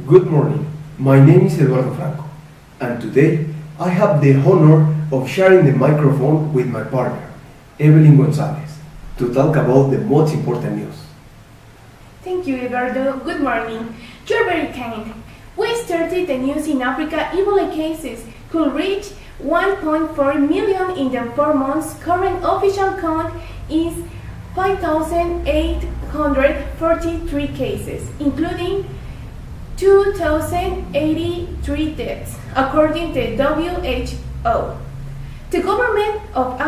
Good morning. My name is Eduardo Franco, and today I have the honor of sharing the microphone with my partner, Evelyn Gonzalez, to talk about the most important news. Thank you, Eduardo. Good morning. You're very kind. We started the news in Africa. Ebola cases could reach 1.4 million in the 4 months. Current official count is 5,843 cases, including 2,083 deaths, according to WHO. The government of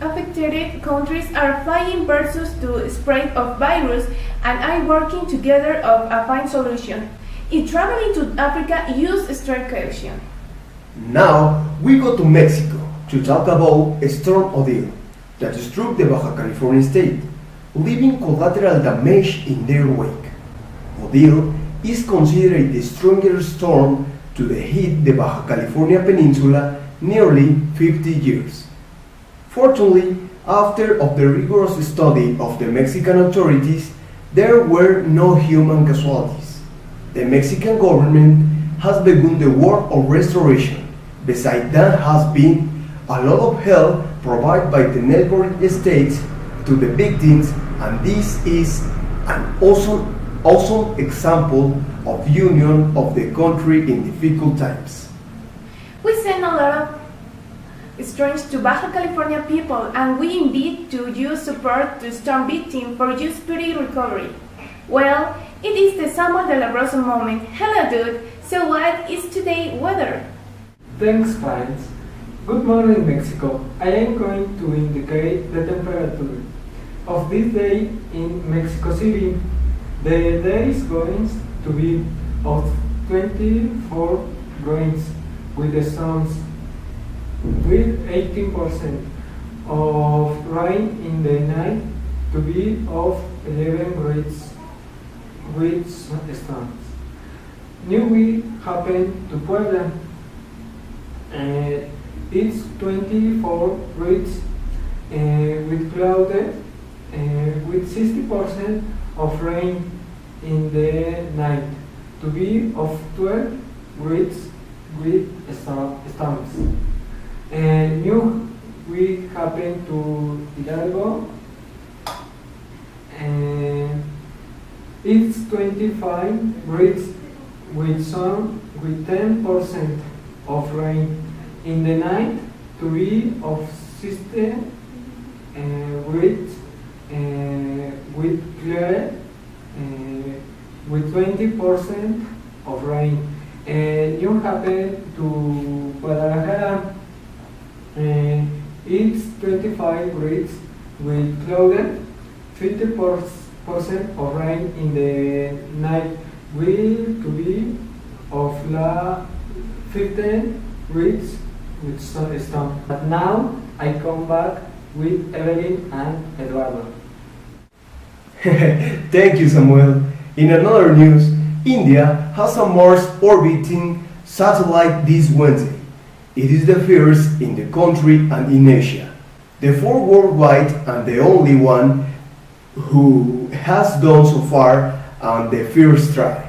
affected countries are fighting versus the spread of virus and are working together of a fine solution. If traveling to Africa, use extra caution. Now we go to Mexico to talk about Storm Odile that struck the Baja California state, leaving collateral damage in their wake. Odile is considered the strongest storm to hit the Baja California Peninsula nearly 50 years. Fortunately, after the rigorous study of the Mexican authorities, there were no human casualties. The Mexican government has begun the work of restoration. Besides that has been a lot of help provided by the neighboring states to the victims, and this is an awesome example of union of the country in difficult times. We send a lot of strength to Baja California people, and we invite to use support to storm victims for your speedy recovery. Well, it is the Samuel de la Rosa moment. Hello, dude. So what is today weather? Thanks, friends. Good morning, Mexico. I am going to indicate the temperature of this day in Mexico City. The day is going to be of 24 grains with the suns, with 18% of rain in the night to be of 11 grades with storms. New week happened to Puebla. It's 24 grades with clouded with 60% of rain in the night to be of 12 grades with storms. New week happened to Hidalgo. It's 25 grades with sun with 10% of rain in the night to be of 60 with clear with 20% of rain. New happened to Guadalajara. It's 25 grades with clouded, 50% of rain in the night will to be of 15 grades with storm. But now I come back with Evelyn and Eduardo. Thank you, Samuel. In another news, India has a Mars orbiting satellite this Wednesday. It is the first in the country and in Asia, the fourth worldwide and the only one who has done so far on the first try.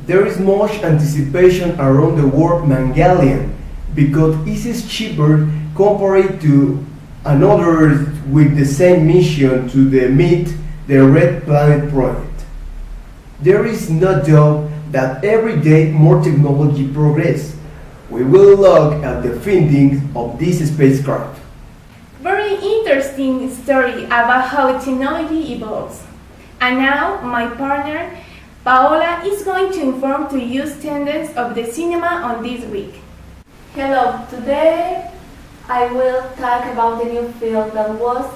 There is much anticipation around the word Mangalian because it is cheaper compared to another with the same mission to meet the Red Planet project. There is no doubt that every day more technology progresses. We will look at the findings of this spacecraft. Very interesting story about how technology evolves. And now my partner Paola is going to inform to you tendencies of the cinema on this week. Hello, today I will talk about the new film that was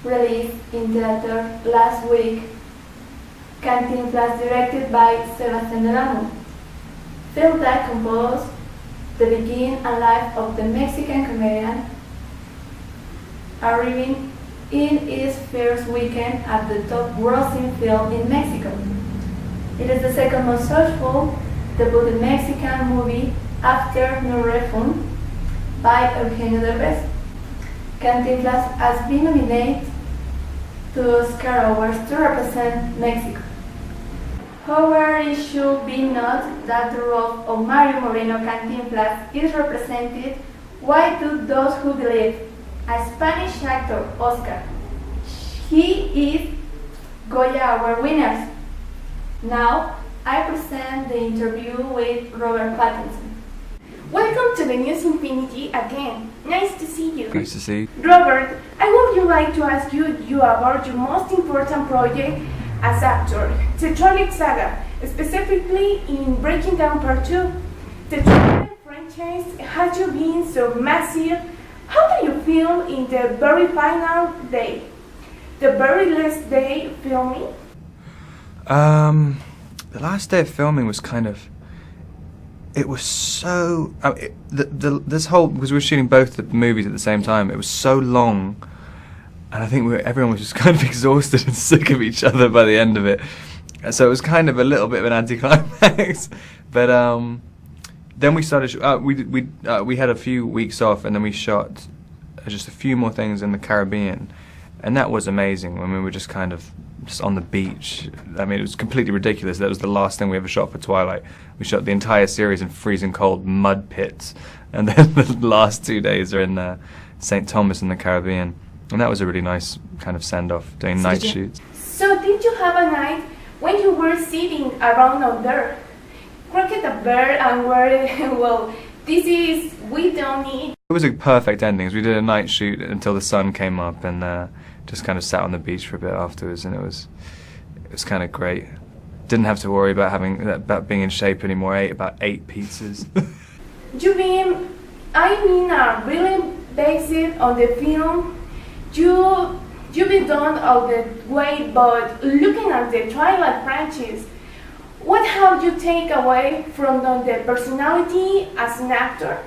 released in theater last week, Cantinflas, directed by Sebastián Delano. Film that composed the beginning and life of the Mexican comedian, arriving in its first weekend at the top grossing film in Mexico. It is the second most successful debut Mexican movie after No Refund by Eugenio Derbez. Cantinflas has been nominated to Oscar Awards to represent Mexico. However, it should be noted that the role of Mario Moreno Cantinflas is represented by those who believe a Spanish actor, Oscar. He is Goya Award winner. Now, I present the interview with Robert Pattinson. Welcome to the News Infinity again. Nice to see you. Nice to see you. Robert, I would like to ask you about your most important project as actor, the Twilight Saga, specifically in Breaking Down Part 2. The Twilight franchise has you been so massive. How do you feel in the very final day? The very last day filming? The last day of filming was kind of... It was so... this whole... Because we were shooting both the movies at the same time, it was so long, and I think everyone was just kind of exhausted and sick of each other by the end of it. So it was kind of a little bit of an anticlimax. But then we started... we had a few weeks off, and then we shot just a few more things in the Caribbean, and that was amazing. I mean, we were just kind of just on the beach. I mean, it was completely ridiculous. That was the last thing we ever shot for Twilight. We shot the entire series in freezing cold mud pits, and then the last 2 days are in St. Thomas in the Caribbean. And that was a really nice kind of send-off, doing night shoots. So did you have a night when you were sitting around out there, crooked a bear and were, well, this is, we don't need. It was a perfect ending. We did a night shoot until the sun came up, and just kind of sat on the beach for a bit afterwards, and it was kind of great. Didn't have to worry about being in shape anymore. I ate about 8 pizzas. You've been really based on the film. You've been done all the way, but looking at the Twilight franchise, what have you take away from the personality as an actor?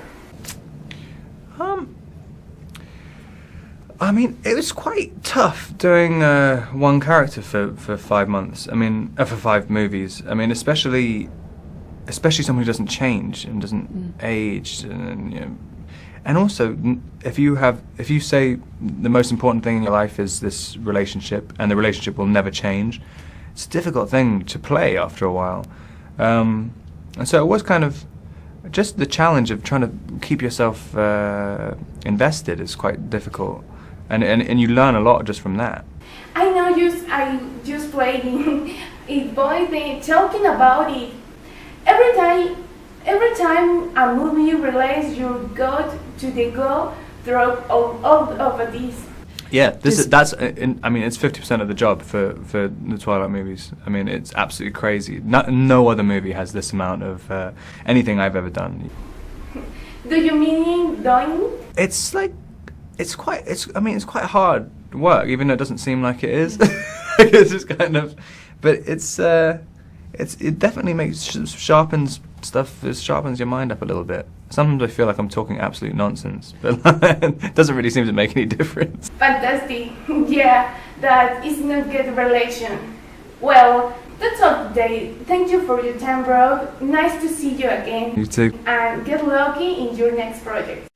I mean, it was quite tough doing one character for 5 months. I mean, for 5 movies. I mean, especially someone who doesn't change and doesn't age, and you know. And also, if you say the most important thing in your life is this relationship, and the relationship will never change, it's a difficult thing to play after a while. And so it was kind of just the challenge of trying to keep yourself invested is quite difficult. And you learn a lot just from that. I know I just played it, boy, they talking about it. Every time a movie releases, you go to the go through all of this. Yeah, I mean, it's 50% of the job for the Twilight movies. I mean, it's absolutely crazy. No other movie has this amount of anything I've ever done. Do you mean doing? It's quite hard work, even though it doesn't seem like it is. It's just kind of, but it definitely sharpens stuff. It sharpens your mind up a little bit. Sometimes I feel like I'm talking absolute nonsense, but it doesn't really seem to make any difference. Fantastic. Yeah, that is not good relation. Well, that's all today. Thank you for your time, bro. Nice to see you again. You too. And get lucky in your next project.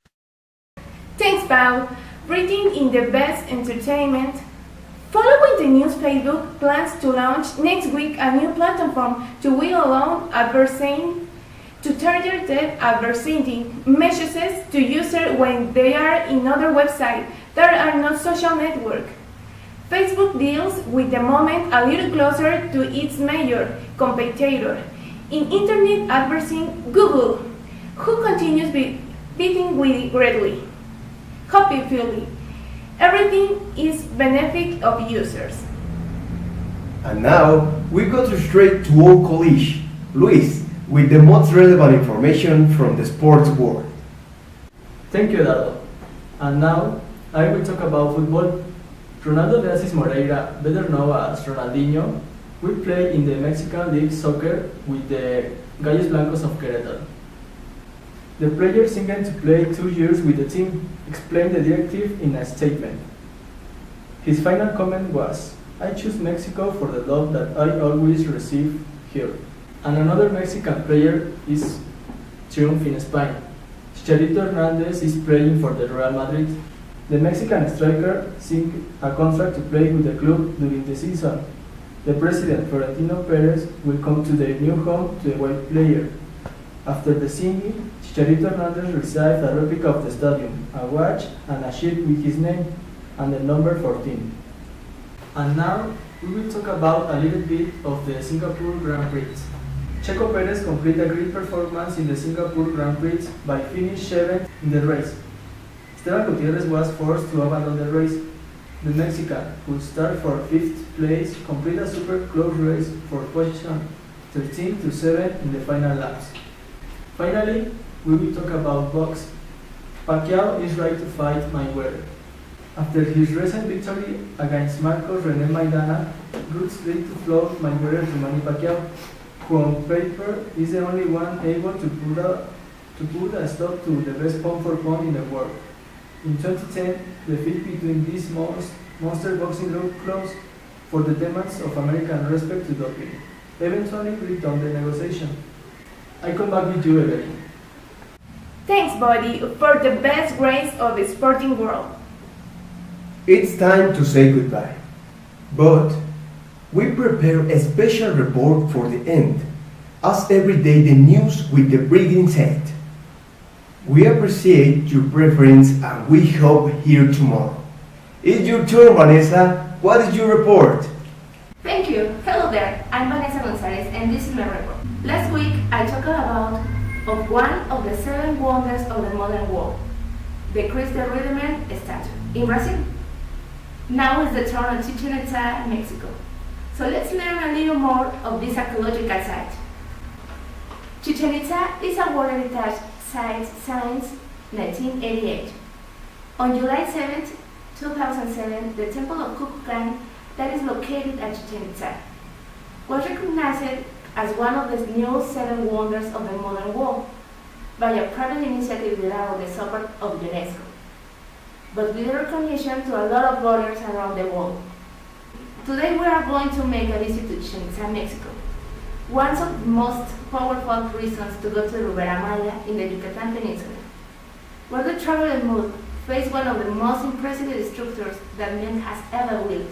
Thanks, Pau. Reading in the best entertainment. Following the news, Facebook plans to launch next week a new platform to will allow advertising to targeted advertising messages to users when they are in other websites that are not social network. Facebook deals with the moment a little closer to its major competitor in internet advertising, Google, who continues beating with greatly. Hopefully, everything is benefit of users. And now we go straight to our colleague, Luis, with the most relevant information from the sports world. Thank you, Eduardo. And now I will talk about football. Ronaldo de Assis Moreira, better known as Ronaldinho, will play in the Mexican League Soccer with the Gallos Blancos of Querétaro. The player is going to play 2 years with the team, explained the directive in a statement. His final comment was, "I choose Mexico for the love that I always receive here." And another Mexican player is triumph in Spain. Chicharito Hernandez is playing for the Real Madrid. The Mexican striker signed a contract to play with the club during the season. The president, Florentino Perez, will come to their new home to a white player. After the singing, Chicharito Hernandez received a replica of the stadium, a watch, and a shirt with his name and the number 14. And now, we will talk about a little bit of the Singapore Grand Prix. Checo Perez completed a great performance in the Singapore Grand Prix by finishing 7th in the race. Esteban Gutierrez was forced to abandon the race. The Mexican, who started for 5th place, completed a super close race for position 13 to 7 in the final laps. Finally, we will talk about boxing. Pacquiao is ready to fight Mayweather. After his recent victory against Marcos René Maidana, goods lead to float Mayweather to Manny Pacquiao, who on paper is the only one able to put a stop to the best pound for pound in the world. In 2010, the fight between these monster boxing looked close for the demands of American respect to doping. Eventually returned the negotiation. I come back with you, Evelyn. Thanks, buddy, for the best grades of the sporting world. It's time to say goodbye. But we prepare a special report for the end, as every day the news with the breathing set. We appreciate your preference and we hope here tomorrow. It's your turn, Vanessa. What is your report? Thank you. Hello there. I'm Vanessa Gonzalez and this is my report. Last week I talked about one of the 7 wonders of the modern world, the Cristo Redeemer statue in Brazil. Now is the turn of Chichen Itza, Mexico. So let's learn a little more of this archaeological site. Chichen Itza is a World Heritage Site since 1988. On July 7, 2007, the Temple of Kukulkan that is located at Chichen Itza was recognized as one of the new 7 wonders of the modern world by a private initiative without the support of UNESCO, but with recognition to a lot of voters around the world. Today we are going to make a visit to Chichen Itza, Mexico, one of the most powerful reasons to go to Ribera Maya in the Yucatan Peninsula, where the traveler mood face one of the most impressive structures that man has ever built.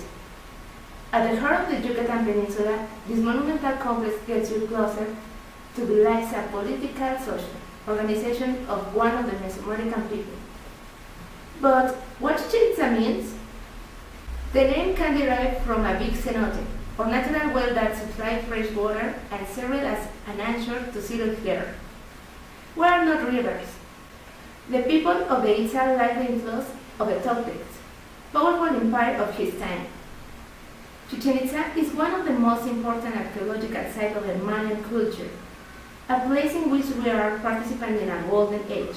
At the heart of the Yucatan Peninsula, this monumental complex gets you closer to the lives and political, social organization of one of the Mesoamerican people. But what Chichen Itza means? The name can derive from a big cenote, or natural well that supplied fresh water and served as an answer to zero flare. We are not rivers. The people of the Itza liked the influence of the Toltecs, powerful empire of his time. Chichen Itza is one of the most important archaeological sites of the Mayan culture, a place in which we are participating in a golden age.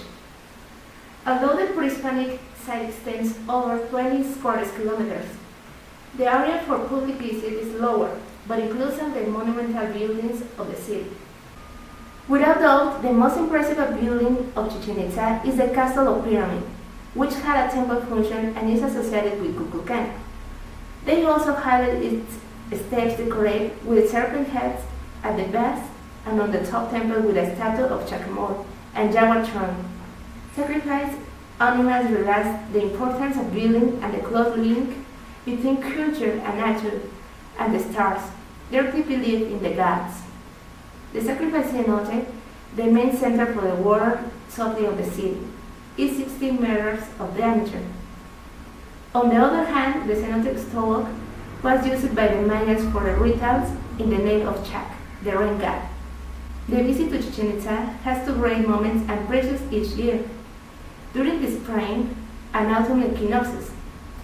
Although the pre-Hispanic site extends over 20 square kilometers, the area for public visit is lower, but includes some of the monumental buildings of the city. Without doubt, the most impressive building of Chichen Itza is the Castle of Pyramid, which had a temple function and is associated with Kukulkan. They also had its steps decorated with serpent heads at the base and on the top temple with a statue of Chacamol and Jaguar throne. Sacrifice animals realized the importance of building and the close link between culture and nature and the stars. They deeply believed in the gods. The sacrifice cenote, the main center for the water supply of the city, is 16 meters of diameter. On the other hand, the cenote stomach was used by the Mayans for the rituals in the name of Chac, the rain god. The visit to Chichen Itza has 2 great moments and precious each year. During the spring and autumn equinoxes,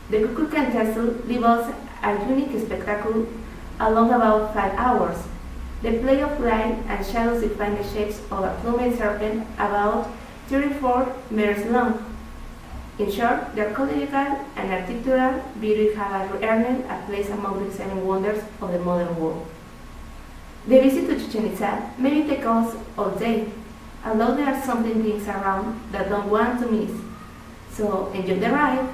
the Kukulkan Castle develops a unique spectacle along about 5 hours. The play of light and shadows define the shapes of a plumaged serpent about 34 meters long. In short, the archaeological and architectural beauty have earned a place among the 7 wonders of the modern world. The visit to Chichen Itza may take us all day, although there are some things around that don't want to miss. So enjoy the ride.